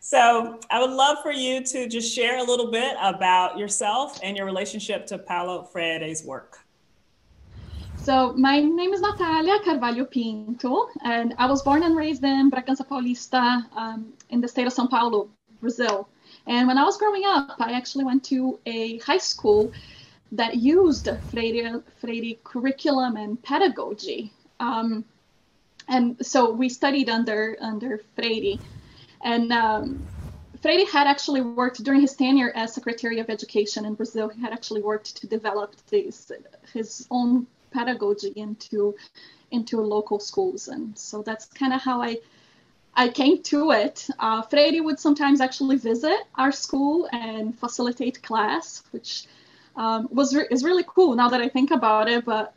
So I would love for you to just share a little bit about yourself and your relationship to Paulo Freire's work. So my name is Natalia Carvalho Pinto, and I was born and raised in Bragança Paulista, in the state of São Paulo, Brazil. And when I was growing up, I actually went to a high school that used Freire curriculum and pedagogy. And so we studied under Freire. And Freire had actually worked during his tenure as Secretary of Education in Brazil. He had actually worked to develop his own pedagogy into local schools. And so that's kind of how I came to it. Freire would sometimes actually visit our school and facilitate class, which is really cool now that I think about it. But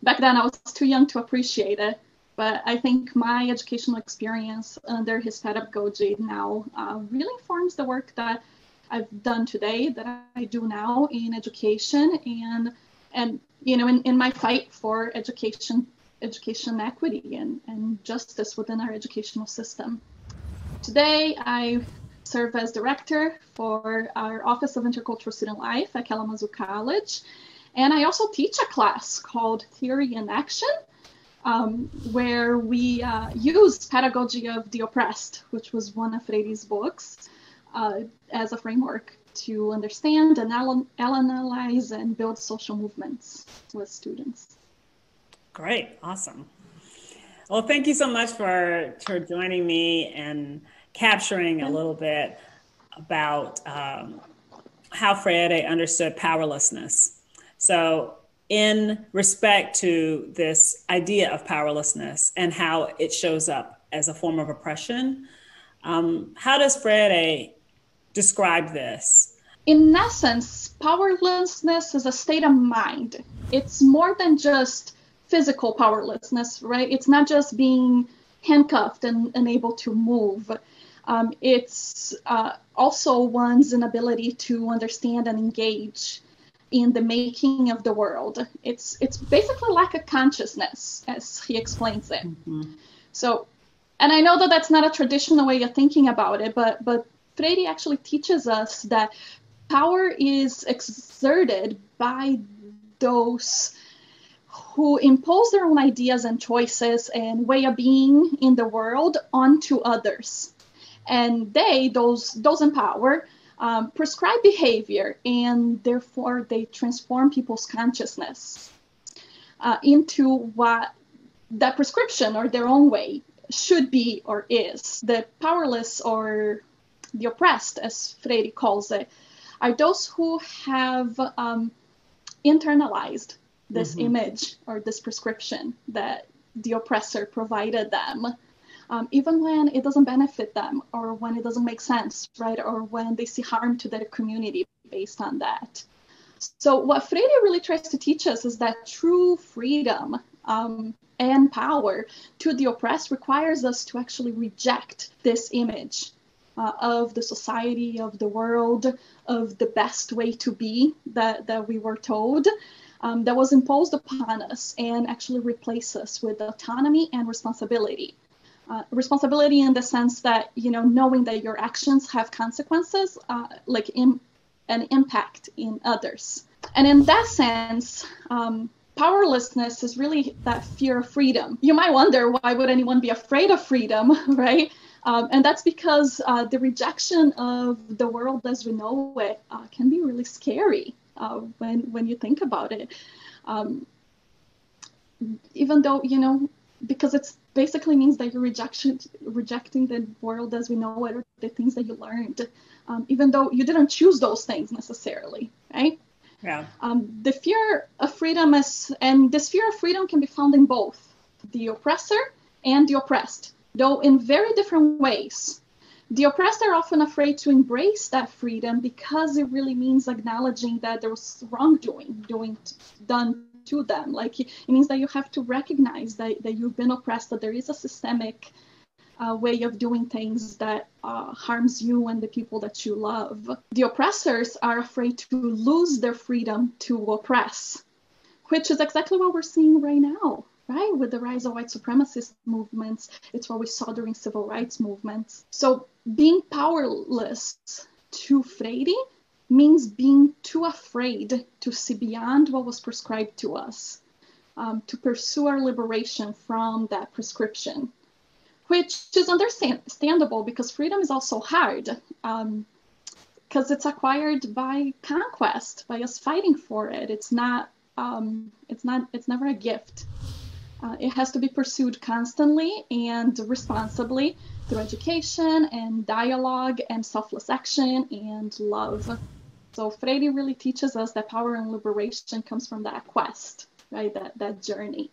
back then I was too young to appreciate it. But I think my educational experience under his pedagogy now really informs the work that I've done today, that I do now in education, and you know, in my fight for education equity and justice within our educational system. Today, I serve as director for our Office of Intercultural Student Life at Kalamazoo College, and I also teach a class called Theory in Action, where we use Pedagogy of the Oppressed, which was one of Freire's books, as a framework to understand and analyze and build social movements with students. Great, awesome. Well, thank you so much for joining me and capturing a little bit about how Freire understood powerlessness. So in respect to this idea of powerlessness and how it shows up as a form of oppression, how does Freire describe this? In essence, powerlessness is a state of mind. It's more than just physical powerlessness, right? It's not just being handcuffed and unable to move. It's also one's inability to understand and engage in the making of the world. It's basically lack of consciousness, as he explains it. Mm-hmm. So, and I know that that's not a traditional way of thinking about it, but Freire actually teaches us that power is exerted by those who impose their own ideas and choices and way of being in the world onto others. And those in power, prescribe behavior, and therefore they transform people's consciousness into what that prescription or their own way should be or is. The powerless, or the oppressed, as Freire calls it, are those who have internalized this image or this prescription that the oppressor provided them, even when it doesn't benefit them, or when it doesn't make sense, right? Or when they see harm to their community based on that. So what Freire really tries to teach us is that true freedom and power to the oppressed requires us to actually reject this image of the society, of the world, of the best way to be that we were told, that was imposed upon us, and actually replace us with autonomy and responsibility. Responsibility in the sense that, you know, knowing that your actions have consequences, an impact in others. And in that sense, powerlessness is really that fear of freedom. You might wonder, why would anyone be afraid of freedom, right? And that's because the rejection of the world as we know it can be really scary when you think about it. Even though, you know, because it's basically means that you're rejecting the world as we know it, or the things that you learned, even though you didn't choose those things necessarily, right? Yeah. The fear of freedom and this fear of freedom can be found in both the oppressor and the oppressed, though in very different ways. The oppressed are often afraid to embrace that freedom because it really means acknowledging that there was wrongdoing done to them. Like, it means that you have to recognize that you've been oppressed, that there is a systemic way of doing things that harms you and the people that you love. The oppressors are afraid to lose their freedom to oppress, which is exactly what we're seeing right now, right? With the rise of white supremacist movements. It's what we saw during civil rights movements. So being powerless to Freire means being too afraid to see beyond what was prescribed to us, to pursue our liberation from that prescription, which is understandable because freedom is also hard, because it's acquired by conquest, by us fighting for it. It's never a gift. It has to be pursued constantly and responsibly through education and dialogue and selfless action and love. So Freire really teaches us that power and liberation comes from that quest, right? That journey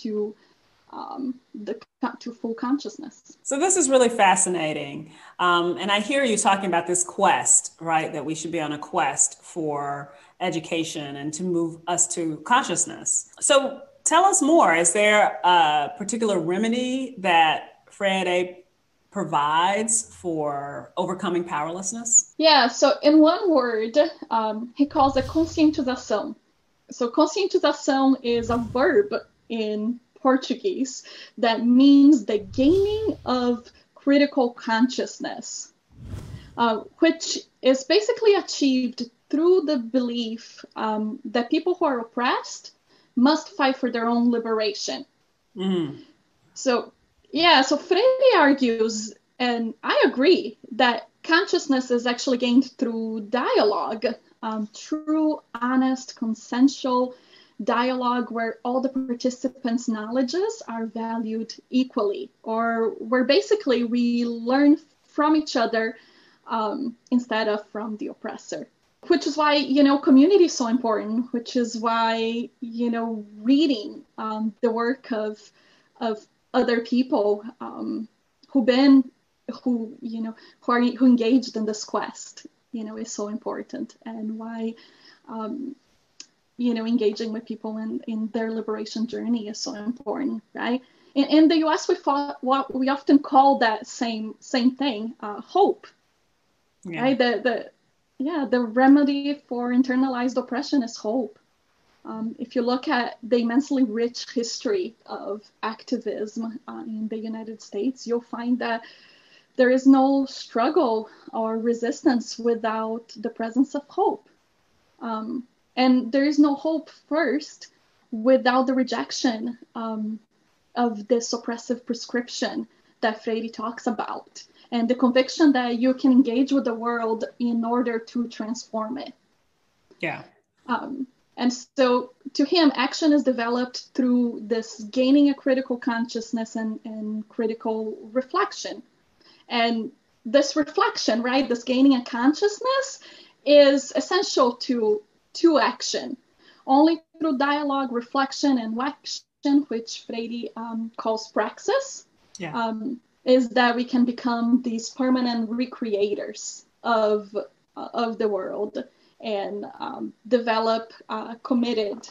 to full consciousness. So this is really fascinating. And I hear you talking about this quest, right? That we should be on a quest for education and to move us to consciousness. So tell us more. Is there a particular remedy that Freire provides for overcoming powerlessness? Yeah, so in one word, he calls it conscientização. So conscientização is a verb in Portuguese that means the gaining of critical consciousness, which is basically achieved through the belief that people who are oppressed must fight for their own liberation. Mm. So Freire argues, and I agree, that consciousness is actually gained through dialogue, true, honest, consensual dialogue where all the participants' knowledges are valued equally, or where basically we learn from each other instead of from the oppressor. Which is why, community is so important, which is why, reading the work of other people who engaged in this quest, is so important, and why, engaging with people in their liberation journey is so important, right? In the US, we often call that same thing, hope, yeah. Right? The remedy for internalized oppression is hope. If you look at the immensely rich history of activism in the United States, you'll find that there is no struggle or resistance without the presence of hope. And there is no hope first without the rejection of this oppressive prescription that Freire talks about, and the conviction that you can engage with the world in order to transform it. Yeah. And so to him, action is developed through this gaining a critical consciousness and critical reflection. And this reflection, right, this gaining a consciousness is essential to action. Only through dialogue, reflection, and action, which Freire calls praxis, yeah. Is that we can become these permanent recreators of the world and develop committed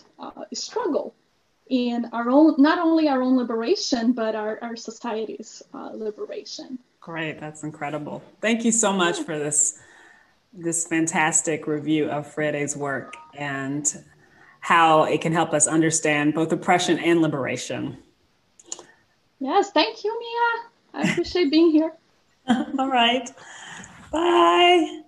struggle in our own, not only our own liberation, but our society's liberation. Great, that's incredible. Thank you so much for this fantastic review of Freire's work and how it can help us understand both oppression and liberation. Yes, thank you, Mia. I appreciate being here. All right. Bye.